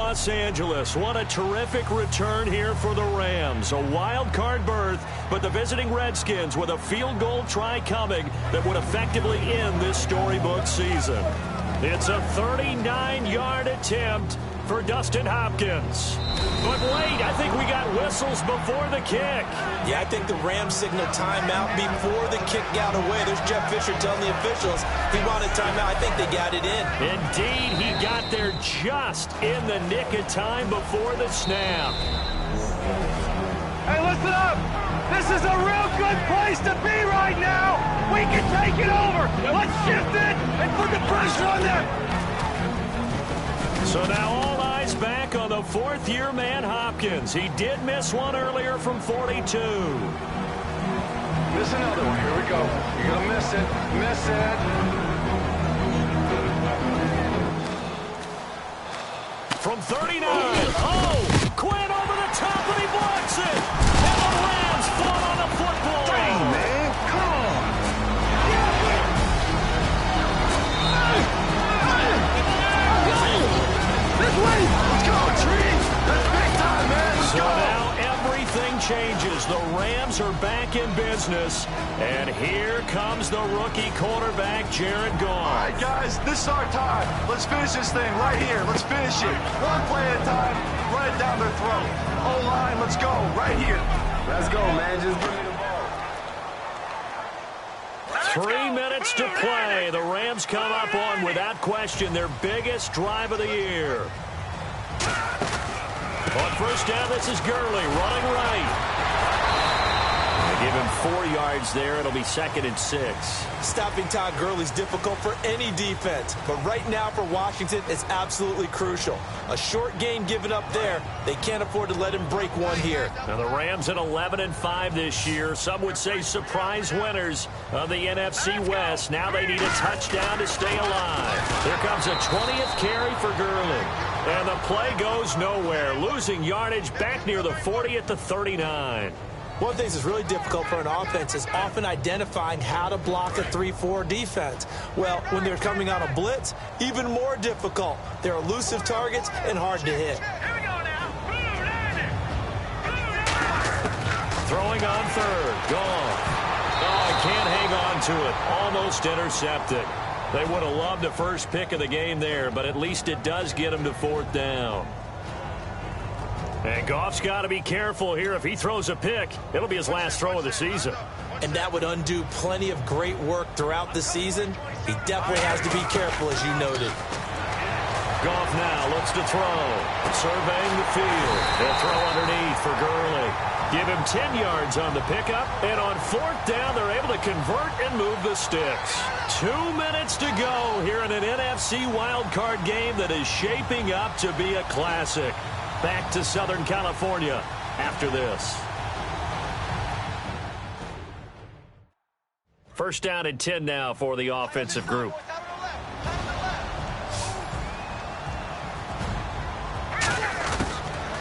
Los Angeles. What a terrific return here for the Rams. A wild card berth, but the visiting Redskins with a field goal try coming that would effectively end this storybook season. It's a 39-yard attempt for Dustin Hopkins. But wait, I think we got whistles before the kick. Yeah, I think the Rams signaled timeout before the kick got away. There's Jeff Fisher telling the officials he wanted timeout. I think they got it in. Indeed, he got there just in the nick of time before the snap. Hey, listen up. This is a real good place to be right now. We can take it over. Let's shift it and put the pressure on them. So now all eyes back on the fourth-year man Hopkins. He did miss one earlier from 42. Miss another one. Here we go. You're going to miss it. Miss it. From 39. Oh! Quinn over the top, and he blocks it. And the Rams fall on the football. Dang, man. Come on. This way. Let's go, Tree. That's big time, man. Let's So go. now everything changes. The Rams are back in business. And here comes the rookie quarterback, Jared Goff. All right, guys, this is our time. Let's finish this thing right here. Let's finish it. One play at a time. Run it down their throat. O-line, let's go. Right here. Let's go, man. Just give me the ball. 3 minutes to play. The Rams come up on, without question, their biggest drive of the year. On first down, this is Gurley running right. They give him 4 yards there. It'll be 2nd and 6. Stopping Todd Gurley's difficult for any defense, but right now for Washington, it's absolutely crucial. A short gain given up there. They can't afford to let him break one here. Now the Rams at 11-5 this year. Some would say surprise winners of the NFC West. Now they need a touchdown to stay alive. Here comes a 20th carry for Gurley. And the play goes nowhere. Losing yardage back near the 40 at the 39. One of the things that's really difficult for an offense is often identifying how to block a 3-4 defense. Well, when they're coming on a blitz, even more difficult. They're elusive targets and hard to hit. Throwing on third. Gone. Oh, can't hang on to it. Almost intercepted. They would have loved the first pick of the game there, but at least it does get them to 4th down. And Goff's got to be careful here. If he throws a pick, it'll be his last throw of the season. And that would undo plenty of great work throughout the season. He definitely has to be careful, as you noted. Goff now looks to throw. Surveying the field. He'll throw underneath for Gurley. Give him 10 yards on the pickup. And on 4th down, they're able to convert and move the sticks. 2 minutes to go here in an NFC wildcard game that is shaping up to be a classic. Back to Southern California after this. First down and 10 now for the offensive group.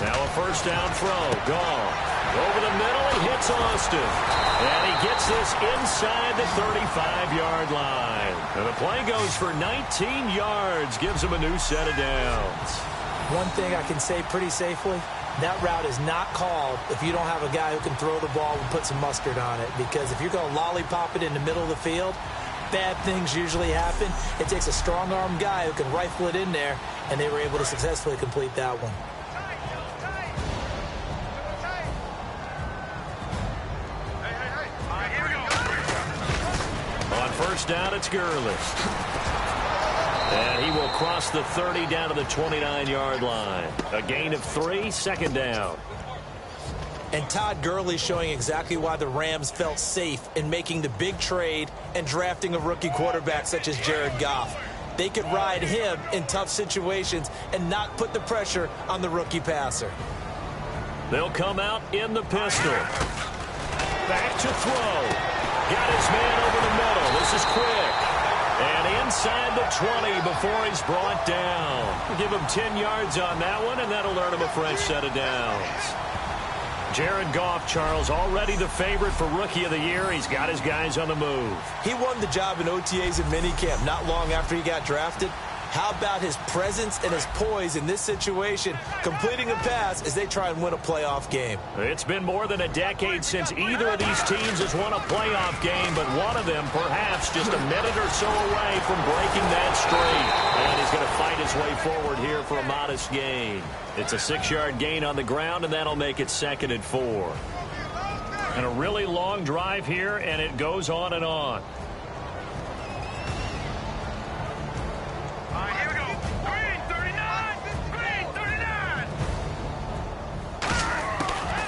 Now a first down throw. Gone. Over the middle, he hits Austin. And he gets this inside the 35-yard line. And the play goes for 19 yards. Gives him a new set of downs. One thing I can say pretty safely, that route is not called if you don't have a guy who can throw the ball and put some mustard on it. Because if you're going to lollipop it in the middle of the field, bad things usually happen. It takes a strong-armed guy who can rifle it in there, and they were able to successfully complete that one. On first down, it's Gurley. And he will cross the 30 down to the 29-yard line. A gain of 3, 2nd down. And Todd Gurley showing exactly why the Rams felt safe in making the big trade and drafting a rookie quarterback such as Jared Goff. They could ride him in tough situations and not put the pressure on the rookie passer. They'll come out in the pistol. Back to throw. Got his man over the middle. This is quick. And inside the 20 before he's brought down. We'll give him 10 yards on that one, and that'll earn him a fresh set of downs. Jared Goff, Charles, already the favorite for Rookie of the Year. He's got his guys on the move. He won the job in OTAs and minicamp not long after he got drafted. How about his presence and his poise in this situation, completing a pass as they try and win a playoff game? It's been more than a decade since either of these teams has won a playoff game, but one of them perhaps just a minute or so away from breaking that streak. And he's going to fight his way forward here for a modest gain. It's a 6-yard gain on the ground, and that'll make it 2nd and 4. And a really long drive here, and it goes on and on.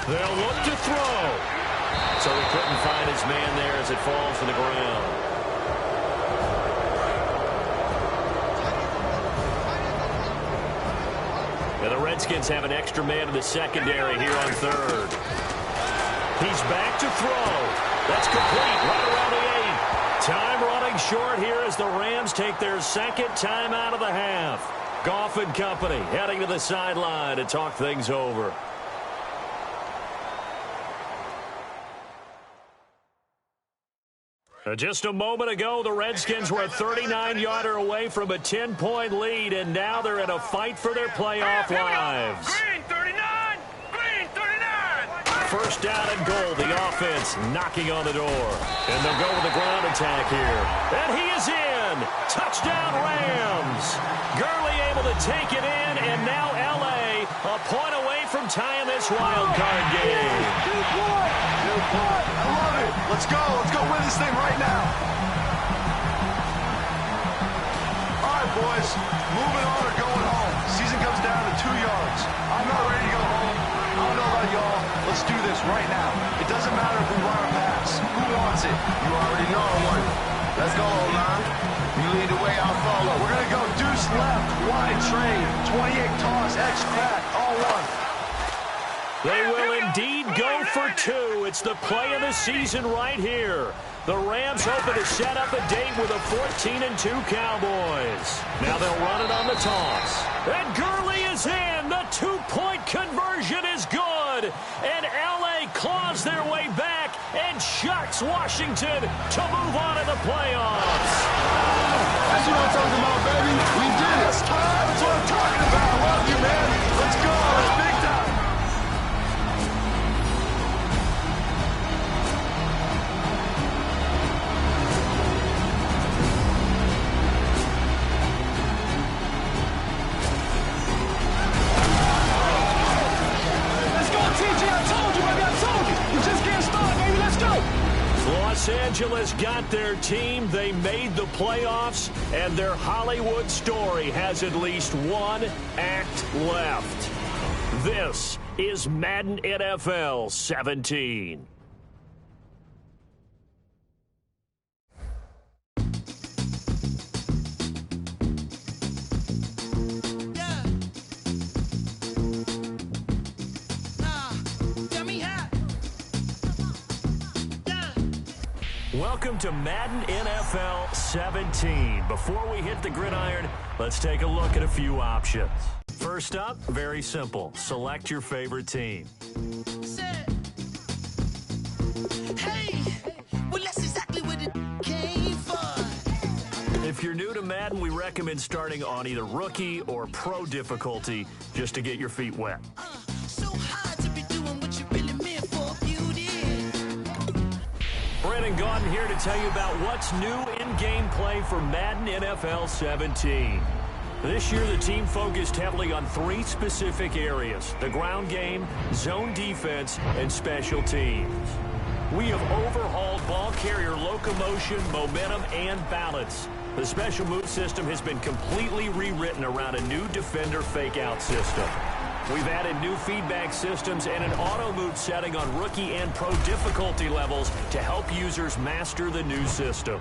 They'll look to throw. So he couldn't find his man there as it falls to the ground. And the Redskins have an extra man in the secondary here on 3rd. He's back to throw. That's complete right around the 8. Time running short here as the Rams take their 2nd time out of the half. Goff and company heading to the sideline to talk things over. Just a moment ago, the Redskins were a 39-yarder away from a 10-point lead, and now they're in a fight for their playoff lives. Green 39! Green 39! First down and goal, the offense knocking on the door. And they'll go with the ground attack here. And he is in! Touchdown Rams! Gurley able to take it in, and now L.A. a point away from tying this wild card game. I love it. Let's go. Let's go win this thing right now. All right, boys. Moving on or going home. Season comes down to 2 yards. I'm not ready to go home. I don't know about y'all. Let's do this right now. It doesn't matter if we run or pass. Who wants it? You already know I want it. Let's go, O-line. You lead the way, I'll follow. We're going to go deuce left, wide trade, 28 toss, X crack, all one. They will indeed go for 2. It's the play of the season right here. The Rams hoping to set up a date with a 14-2 Cowboys. Now they'll run it on the toss. And Gurley is in. The 2-point conversion is good. And L.A. claws their way back and shuts Washington to move on to the playoffs. That's what I'm talking about, baby. We did it. That's what I'm talking about. I love you, man. Let's go. It's big time. Los Angeles got their team. They made the playoffs, and their Hollywood story has at least one act left. This is Madden NFL 17. Welcome to Madden NFL 17. Before we hit the gridiron, let's take a look at a few options. First up, very simple. Select your favorite team. If you're new to Madden, we recommend starting on either rookie or pro difficulty just to get your feet wet. Brandon Gaudin here to tell you about what's new in gameplay for Madden NFL 17. This year, the team focused heavily on 3 specific areas: the ground game, zone defense, and special teams. We have overhauled ball carrier locomotion, momentum, and balance. The special move system has been completely rewritten around a new defender fake-out system. We've added new feedback systems and an auto-move setting on rookie and pro difficulty levels to help users master the new systems.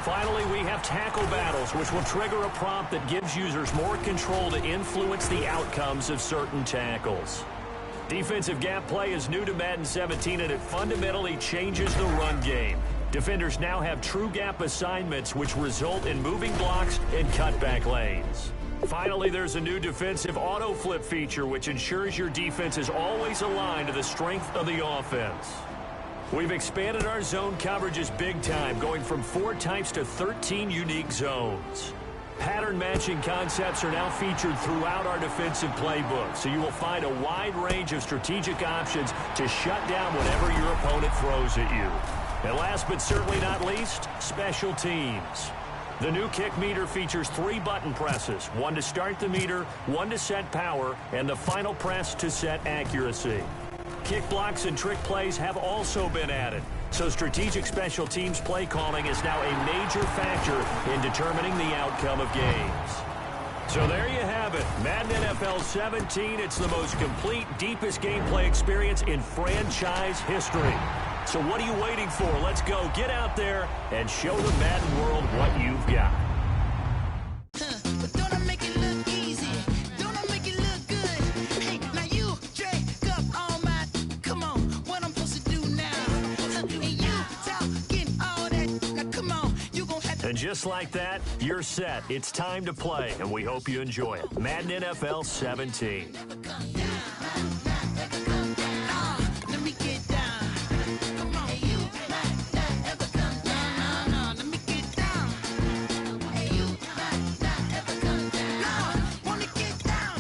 Finally, we have tackle battles, which will trigger a prompt that gives users more control to influence the outcomes of certain tackles. Defensive gap play is new to Madden 17, and it fundamentally changes the run game. Defenders now have true gap assignments, which result in moving blocks and cutback lanes. Finally, there's a new defensive auto flip feature, which ensures your defense is always aligned to the strength of the offense. We've expanded our zone coverages big time, going from 4 types to 13 unique zones. Pattern matching concepts are now featured throughout our defensive playbook, so you will find a wide range of strategic options to shut down whatever your opponent throws at you. And last but certainly not least, special teams. The new kick meter features 3 button presses, one to start the meter, one to set power, and the final press to set accuracy. Kick blocks and trick plays have also been added, so strategic special teams play calling is now a major factor in determining the outcome of games. So there you have it, Madden NFL 17. It's the most complete, deepest gameplay experience in franchise history. So what are you waiting for? Let's go. Get out there and show the Madden world what you've got. But don't I make it look easy? Don't I make it look good? Hey, now you drink up all my... Come on, what I'm supposed to do now? And you talking all that... Now come on, you gon' have to... And just like that, you're set. It's time to play, and we hope you enjoy it. Madden NFL 17. Let me get down. Come on. Hey, you not ever come down. No, let me get down. Hey, you not ever come down. No, wanna get down.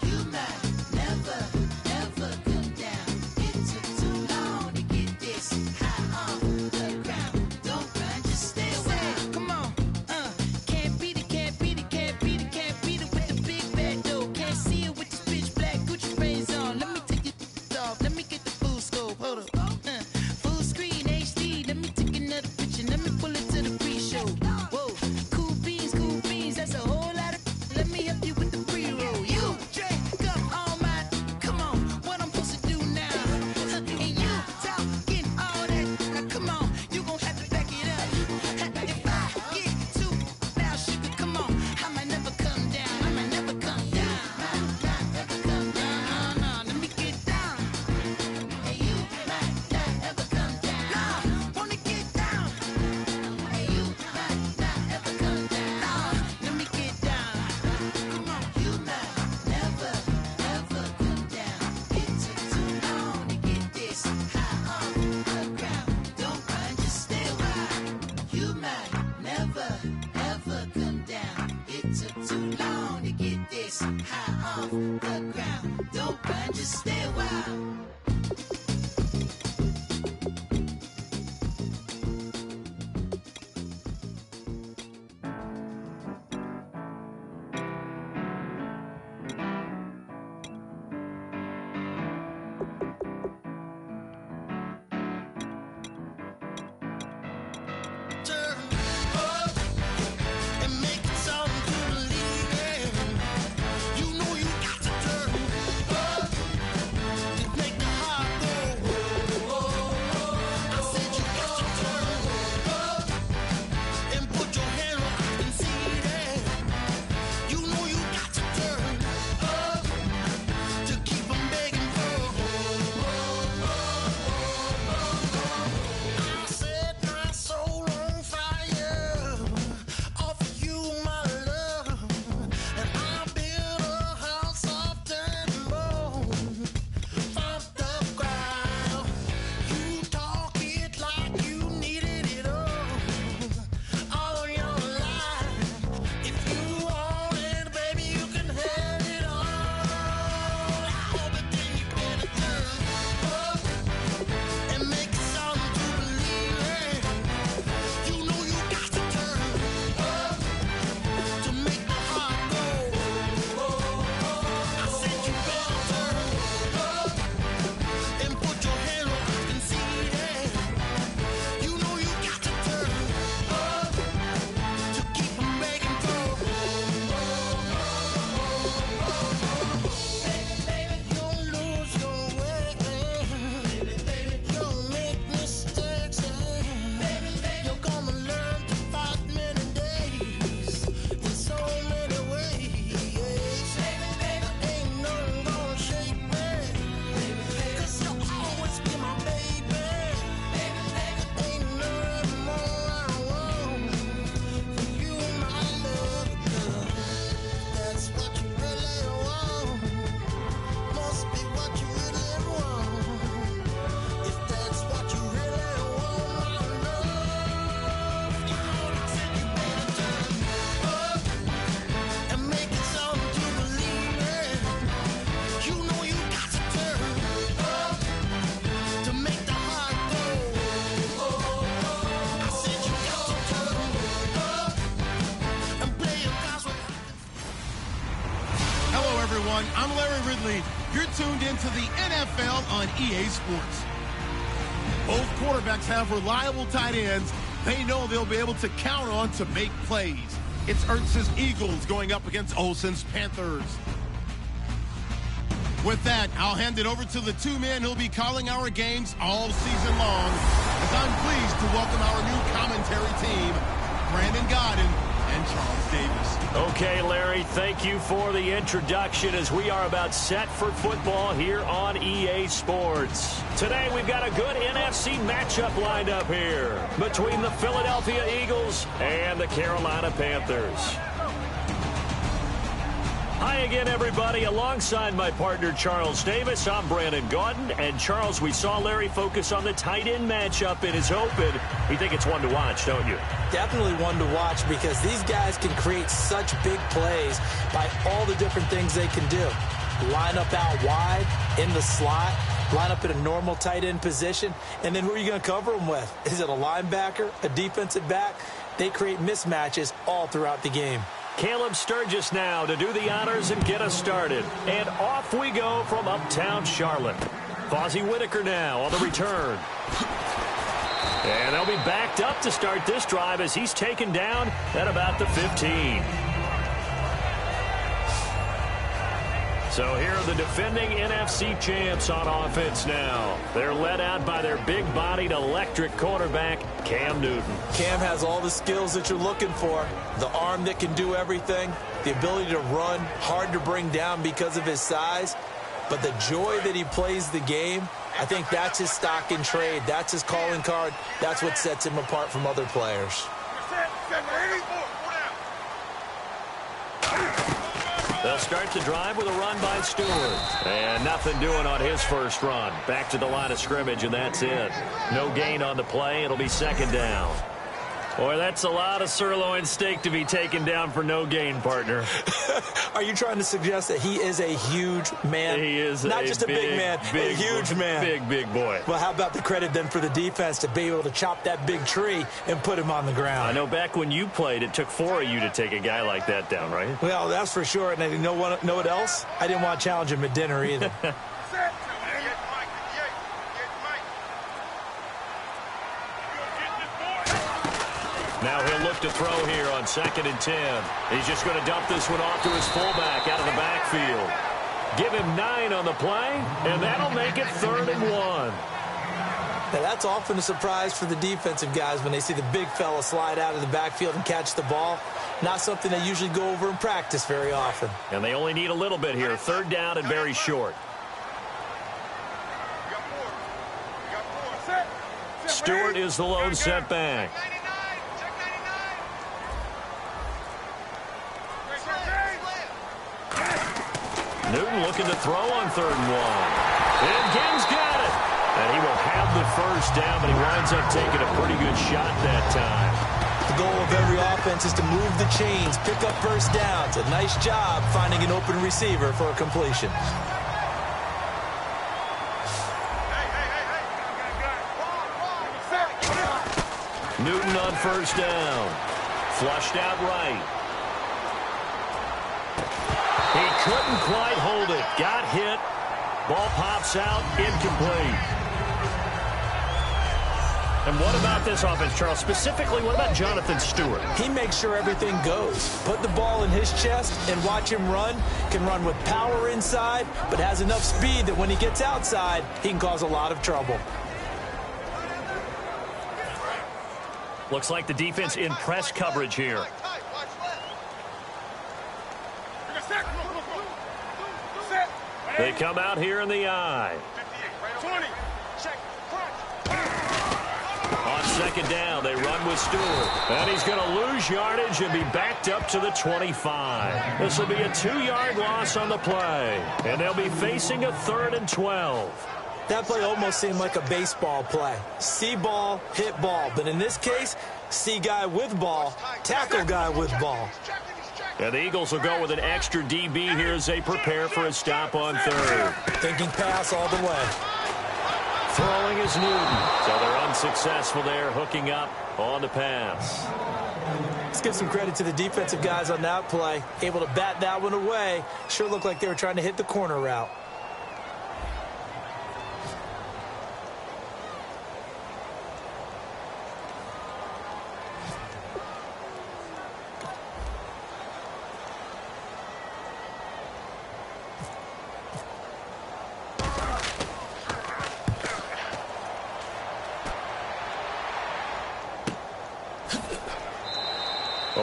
You might never, ever come down. It took too long to get this high on the ground. Don't run, just stay away. Come on, can't beat it, can't beat it, can't beat it, can't beat it with the big bad dough. Can't see it Absolutely. You're tuned into the NFL on EA Sports. Both quarterbacks have reliable tight ends they know they'll be able to count on to make plays. It's Ertz's Eagles going up against Olsen's Panthers. With that, I'll hand it over to the two men who'll be calling our games all season long, as I'm pleased to welcome our new commentary team, Brandon Godden and Charles Davis. Okay, Larry, thank you for the introduction as we are about set for football here on EA Sports. Today, we've got a good NFC matchup lined up here between the Philadelphia Eagles and the Carolina Panthers. Hi again, everybody. Alongside my partner, Charles Davis, I'm Brandon Gaudin. And, Charles, we saw Larry focus on the tight end matchup in his open. You think it's one to watch, don't you? Definitely one to watch because these guys can create such big plays by all the different things they can do. Line up out wide, in the slot, line up in a normal tight end position, and then who are you going to cover them with? Is it a linebacker, a defensive back? They create mismatches all throughout the game. Caleb Sturgis now to do the honors and get us started. And off we go from uptown Charlotte. Fozzie Whitaker now on the return. And they'll be backed up to start this drive as he's taken down at about the 15. So here are the defending NFC champs on offense now. They're led out by their big-bodied electric quarterback, Cam Newton. Cam has all the skills that you're looking for. The arm that can do everything, the ability to run, hard to bring down because of his size. But the joy that he plays the game, I think that's his stock in trade. That's his calling card. That's what sets him apart from other players. They'll start the drive with a run by Stewart. And nothing doing on his first run. Back to the line of scrimmage, and that's it. No gain on the play. It'll be second down. Boy, that's a lot of sirloin steak to be taken down for no gain, partner. Are you trying to suggest that he is a huge man? He is not just a big man, a huge man. Big boy. Well, how about the credit then for the defense to be able to chop that big tree and put him on the ground? I know back when you played, it took 4 of you to take a guy like that down, right? Well, that's for sure. And you know what else? I didn't want to challenge him at dinner either. Now he'll look to throw here on 2nd and 10. He's just going to dump this one off to his fullback out of the backfield. Give him 9 on the play, and that'll make it 3rd and 1. Now, that's often a surprise for the defensive guys when they see the big fella slide out of the backfield and catch the ball. Not something they usually go over in practice very often. And they only need a little bit here. 3rd down and very short. Stewart is the lone setback. Newton looking to throw on 3rd and 1. And Gim's got it. And he will have the first down, but he winds up taking a pretty good shot that time. The goal of every offense is to move the chains, pick up first downs. A nice job finding an open receiver for a completion. Newton on 1st down. Flushed out right. He couldn't quite hold it. Got hit. Ball pops out. Incomplete. And what about this offense, Charles? Specifically, what about Jonathan Stewart? He makes sure everything goes. Put the ball in his chest and watch him run. Can run with power inside, but has enough speed that when he gets outside, he can cause a lot of trouble. Looks like the defense in press coverage here. They come out here in the eye. On 2nd down, they run with Stewart. And he's going to lose yardage and be backed up to the 25. This will be a 2-yard loss on the play. And they'll be facing a 3rd and 12. That play almost seemed like a baseball play. See ball, hit ball. But in this case, see guy with ball, tackle guy with ball. And the Eagles will go with an extra DB here as they prepare for a stop on 3rd. Thinking pass all the way. Throwing is Newton. So they're unsuccessful there, hooking up on the pass. Let's give some credit to the defensive guys on that play. Able to bat that one away. Sure looked like they were trying to hit the corner route.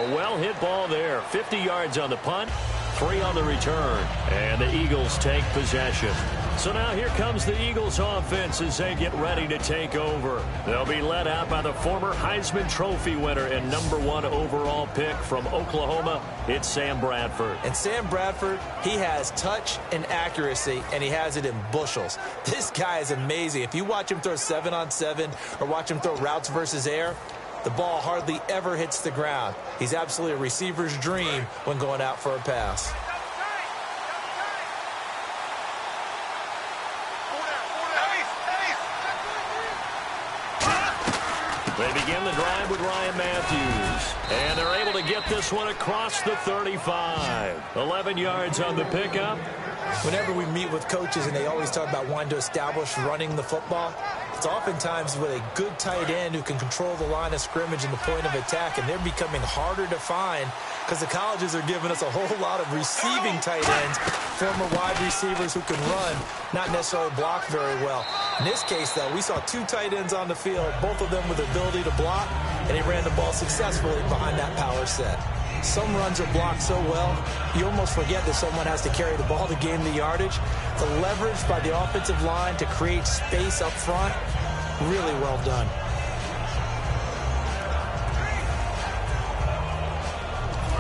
A well-hit ball there. 50 yards on the punt, 3 on the return. And the Eagles take possession. So now here comes the Eagles offense as they get ready to take over. They'll be led out by the former Heisman Trophy winner and #1 overall pick from Oklahoma. It's Sam Bradford. And Sam Bradford, he has touch and accuracy, and he has it in bushels. This guy is amazing. If you watch him throw 7-on-7 or watch him throw routes versus air, the ball hardly ever hits the ground. He's absolutely a receiver's dream when going out for a pass. They begin the drive with Ryan Matthews. And they're able to get this one across the 35. 11 yards on the pickup. Whenever we meet with coaches and they always talk about wanting to establish running the football, it's oftentimes with a good tight end who can control the line of scrimmage and the point of attack, and they're becoming harder to find because the colleges are giving us a whole lot of receiving tight ends, former wide receivers who can run, not necessarily block very well. In this case, though, we saw 2 tight ends on the field, both of them with the ability to block, and he ran the ball successfully behind that power set. Some runs are blocked so well, you almost forget that someone has to carry the ball to gain the yardage. The leverage by the offensive line to create space up front, really well done.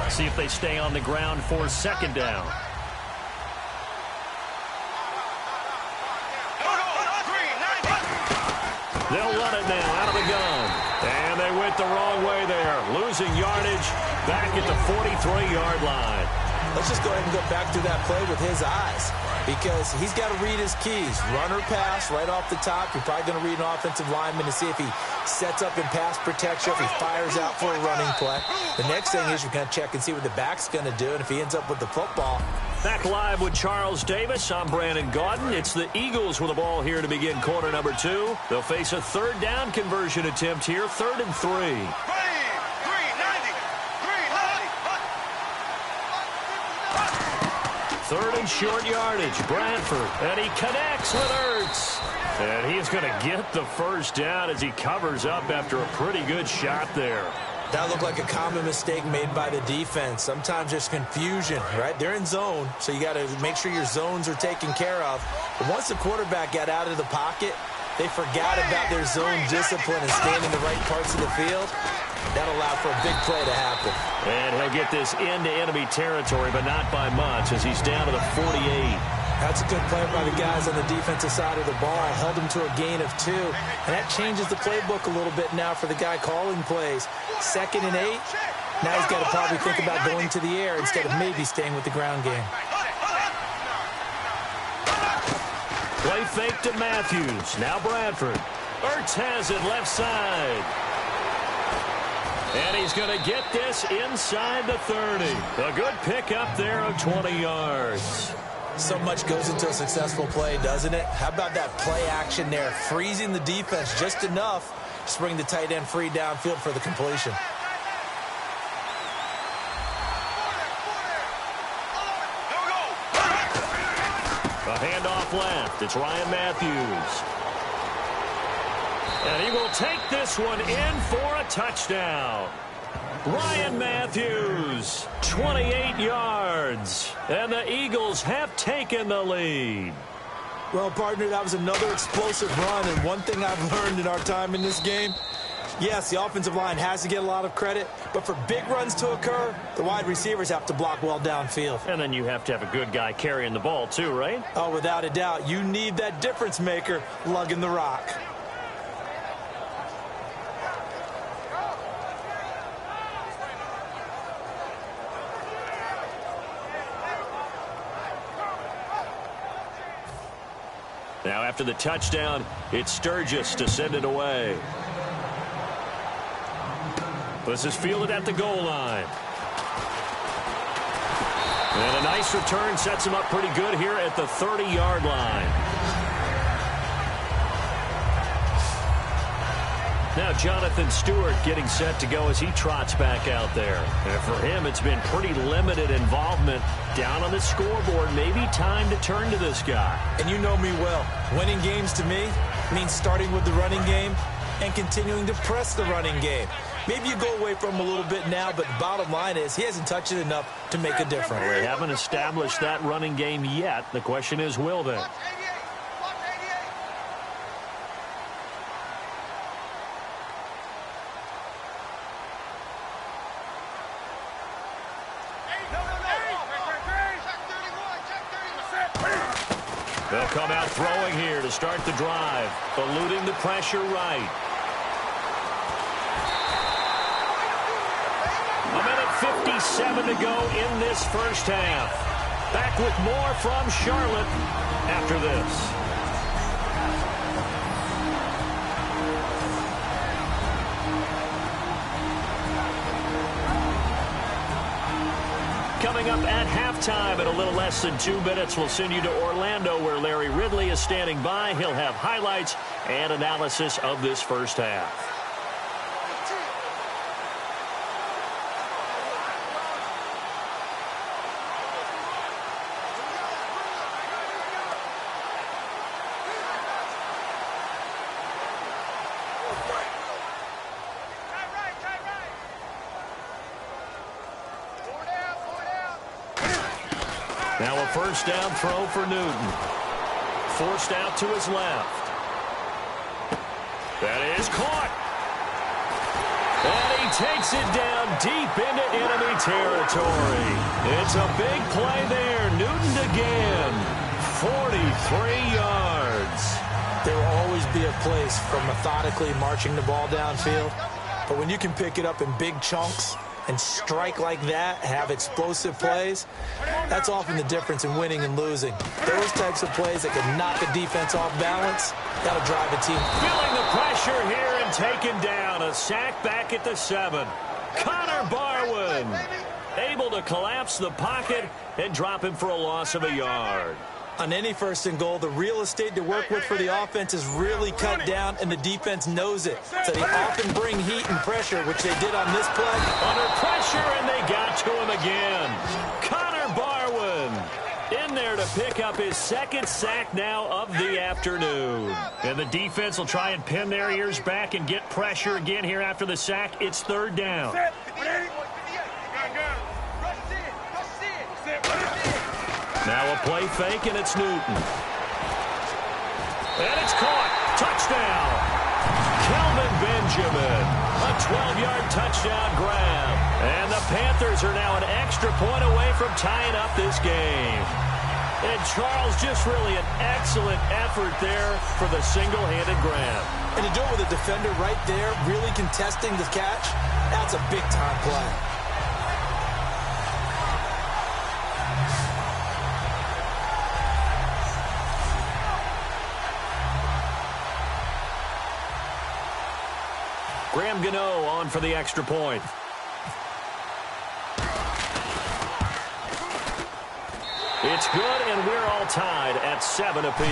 See if they stay on the ground for 2nd down. They'll run it now out of the gun. And they went the wrong way there. Losing yardage back at the 43-yard line. Let's just go ahead and go back through that play with his eyes, because he's got to read his keys. Run or pass right off the top. You're probably going to read an offensive lineman to see if he sets up in pass protection, if he fires out for a running play. The next thing is you're going to check and see what the back's going to do, and if he ends up with the football. Back live with Charles Davis. I'm Brandon Gaudin. It's the Eagles with the ball here to begin quarter number 2. They'll face a 3rd down conversion attempt here, 3rd and 3. 3rd and short yardage. Bradford, and he connects with Ertz. And he's going to get the 1st down as he covers up after a pretty good shot there. That looked like a common mistake made by the defense. Sometimes there's confusion, right? They're in zone, so you got to make sure your zones are taken care of. But once the quarterback got out of the pocket, they forgot about their zone discipline and staying in the right parts of the field. That allowed for a big play to happen. And he'll get this into enemy territory, but not by much as he's down to the 48. That's a good play by the guys on the defensive side of the ball. Held him to a gain of 2. And that changes the playbook a little bit now for the guy calling plays. 2nd and 8. Now he's got to probably think about going to the air instead of maybe staying with the ground game. Play fake to Matthews. Now Bradford. Ertz has it left side. And he's going to get this inside the 30. A good pickup there of 20 yards. So much goes into a successful play, doesn't it? How about that play action there? Freezing the defense just enough to bring the tight end free downfield for the completion. A handoff left. It's Ryan Matthews. And he will take this one in for a touchdown. Ryan Matthews, 28 yards. And the Eagles have taken the lead. Well, partner, that was another explosive run. And one thing I've learned in our time in this game, yes, the offensive line has to get a lot of credit. But for big runs to occur, the wide receivers have to block well downfield. And then you have to have a good guy carrying the ball too, right? Oh, without a doubt. You need that difference maker lugging the rock. Now after the touchdown, it's Sturgis to send it away. This is fielded at the goal line. And a nice return sets him up pretty good here at the 30-yard line. Now Jonathan Stewart getting set to go as he trots back out there. And for him, it's been pretty limited involvement down on the scoreboard. Maybe time to turn to this guy. And you know me well. Winning games to me means starting with the running game and continuing to press the running game. Maybe you go away from him a little bit now, but the bottom line is he hasn't touched it enough to make a difference. They haven't established that running game yet. The question is, will they? They'll come out throwing here to start the drive, eluding the pressure right. A minute 57 to go in this first half. Back with more from Charlotte after this. Coming up at halftime in a little less than 2 minutes, we'll send you to Orlando where Larry Ridley is standing by. He'll have highlights and analysis of this first half. Now a first down throw for Newton. Forced out to his left. That is caught. And he takes it down deep into enemy territory. It's a big play there. Newton again. 43 yards. There will always be a place for methodically marching the ball downfield. But when you can pick it up in big chunks and strike like that, have explosive plays, that's often the difference in winning and losing. Those types of plays that can knock a defense off balance, that'll drive a team. Feeling the pressure here and taken down. A sack back at the 7. Connor Barwin able to collapse the pocket and drop him for a loss of a yard. On any first and goal, the real estate to work with for the offense is really cut down, and the defense knows it. So they often bring heat and pressure, which they did on this play. Under pressure, and they got to him again. Connor Barwin in there to pick up his second sack now of the afternoon. And the defense will try and pin their ears back and get pressure again here after the sack. It's third down. Now a play fake, and it's Newton. And it's caught. Touchdown. Kelvin Benjamin. A 12-yard touchdown grab. And the Panthers are now an extra point away from tying up this game. And Charles, just really an excellent effort there for the single-handed grab. And to do it with a defender right there, really contesting the catch, that's a big-time play. Graham Gano on for the extra point. It's good, and we're all tied at 7 apiece.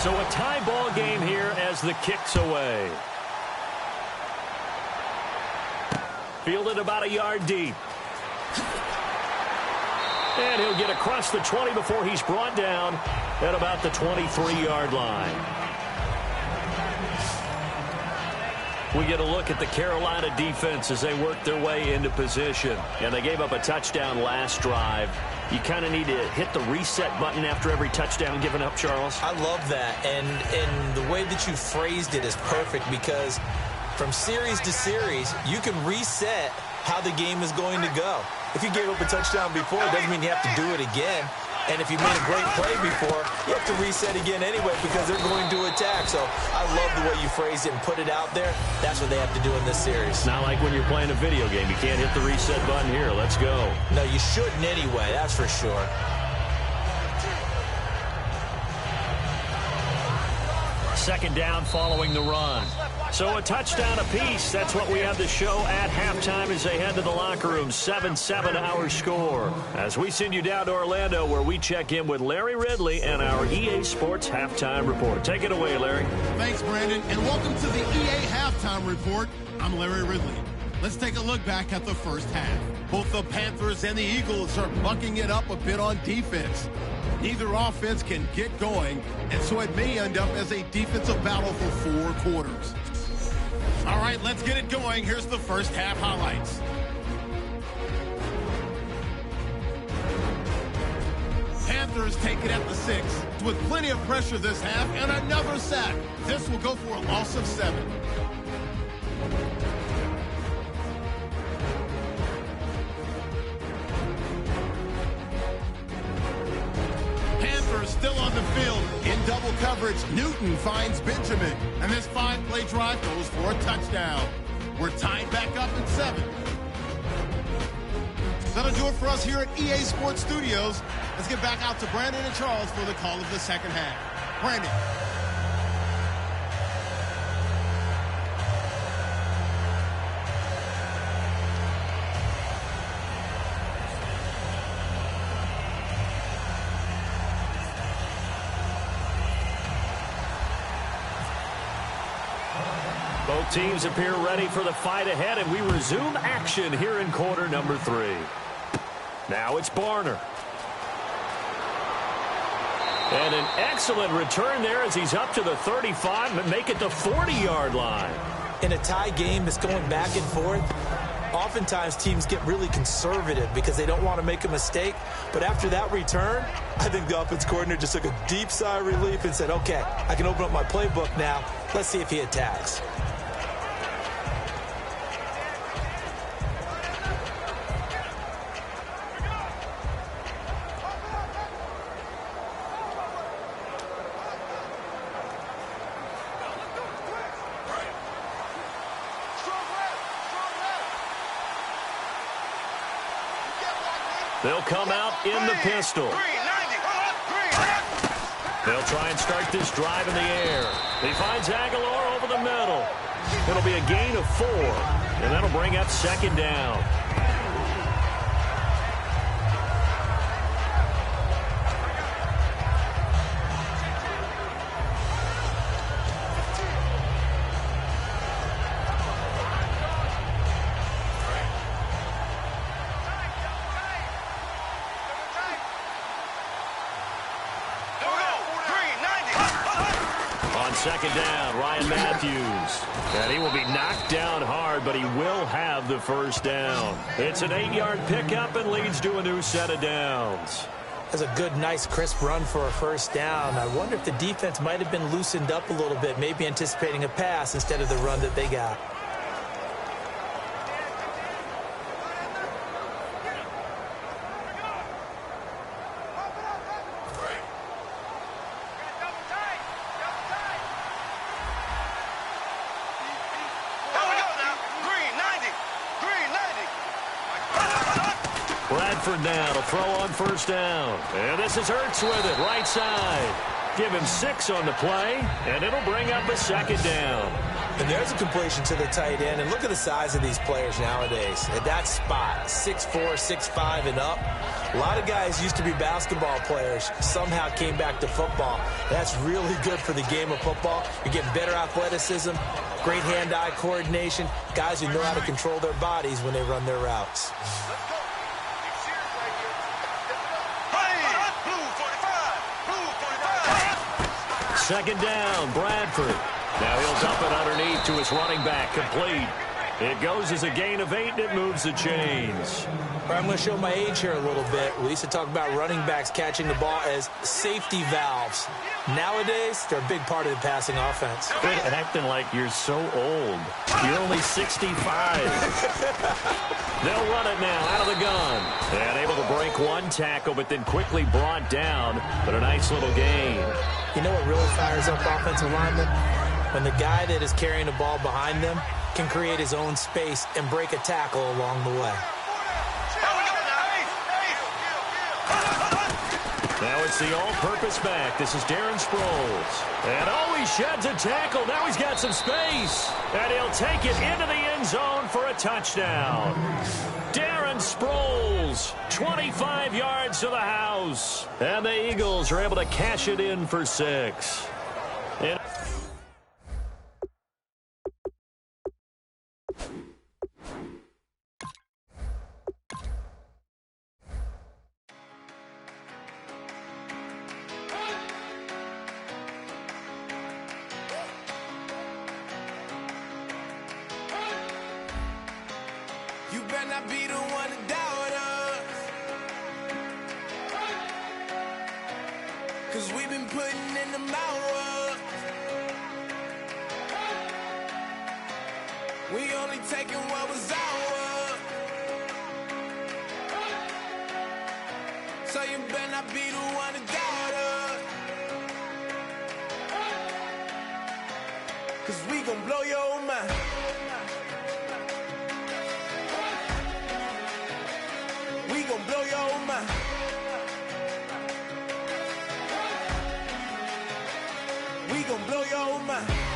So a tie ball game here as the kick's away. Fielded about a yard deep. And he'll get across the 20 before he's brought down at about the 23-yard line. We get a look at the Carolina defense as they work their way into position. And they gave up a touchdown last drive. You kind of need to hit the reset button after every touchdown given up, Charles. I love that. And the way that you phrased it is perfect because from series to series, you can reset how the game is going to go. If you gave up a touchdown before, it doesn't mean you have to do it again. And if you made a great play before, you have to reset again anyway because they're going to attack. So I love the way you phrased it and put it out there. That's what they have to do in this series. It's not like when you're playing a video game. You can't hit the reset button here. Let's go. No, you shouldn't anyway. That's for sure. Second down following the run. So a touchdown apiece. That's what we have to show at halftime as they head to the locker room. 7-7 our score. As we send you down to Orlando where we check in with Larry Ridley and our EA Sports Halftime Report. Take it away, Larry. Thanks, Brandon, and welcome to the EA Halftime Report. I'm Larry Ridley. Let's take a look back at the first half. Both the Panthers and the Eagles are bucking it up a bit on defense. Neither offense can get going, and so it may end up as a defensive battle for 4 quarters. All right, let's get it going. Here's the first half highlights. Panthers take it at the 6 with plenty of pressure this half and another sack. This will go for a loss of 7. Panthers still on the field. In double coverage, Newton finds Benjamin. And this 5-play drive goes for a touchdown. We're tied back up at 7. That'll do it for us here at EA Sports Studios. Let's get back out to Brandon and Charles for the call of the second half. Brandon. Both teams appear ready for the fight ahead, and we resume action here in quarter number 3. Now it's Barner. And an excellent return there as he's up to the 35 and make it the 40-yard line. In a tie game that's going back and forth, oftentimes teams get really conservative because they don't want to make a mistake. But after that return, I think the offense coordinator just took a deep sigh of relief and said, okay, I can open up my playbook now. Let's see if he attacks. They'll come out in the pistol. They'll try and start this drive in the air. He finds Aguilar over the middle. It'll be a gain of 4, and that'll bring up second down. Second down, Ryan Matthews. And he will be knocked down hard, but he will have the first down. It's an 8-yard pickup and leads to a new set of downs. That's a good, nice, crisp run for a first down. I wonder if the defense might have been loosened up a little bit, maybe anticipating a pass instead of the run that they got. Now to throw on first down. And this is Ertz with it, right side. Give him 6 on the play, and it'll bring up a second down. And there's a completion to the tight end. And look at the size of these players nowadays. At that spot, 6'4", 6'5", and up. A lot of guys used to be basketball players, somehow came back to football. That's really good for the game of football. You're getting better athleticism, great hand-eye coordination, guys who know how to control their bodies when they run their routes. Second down, Bradford. Now he'll dump it underneath to his running back, complete. It goes as a gain of 8, and it moves the chains. I'm going to show my age here a little bit. We used to talk about running backs catching the ball as safety valves. Nowadays, they're a big part of the passing offense. Quit acting like you're so old. You're only 65. They'll run it now out of the gun. And able to break one tackle, but then quickly brought down. But a nice little gain. You know what really fires up offensive linemen? When the guy that is carrying the ball behind them can create his own space and break a tackle along the way. Now it's the all-purpose back. This is Darren Sproles. And he sheds a tackle. Now he's got some space. And he'll take it into the end zone for a touchdown. Darren Sproles, 25 yards to the house. And the Eagles are able to cash it in for 6. better not be the one to doubt us. 'Cause we've been putting in the hours. We only taking what was ours. So you better not be the one to doubt us. 'Cause we gon' blow your mind. We gon' blow your mind. We gon' blow your mind.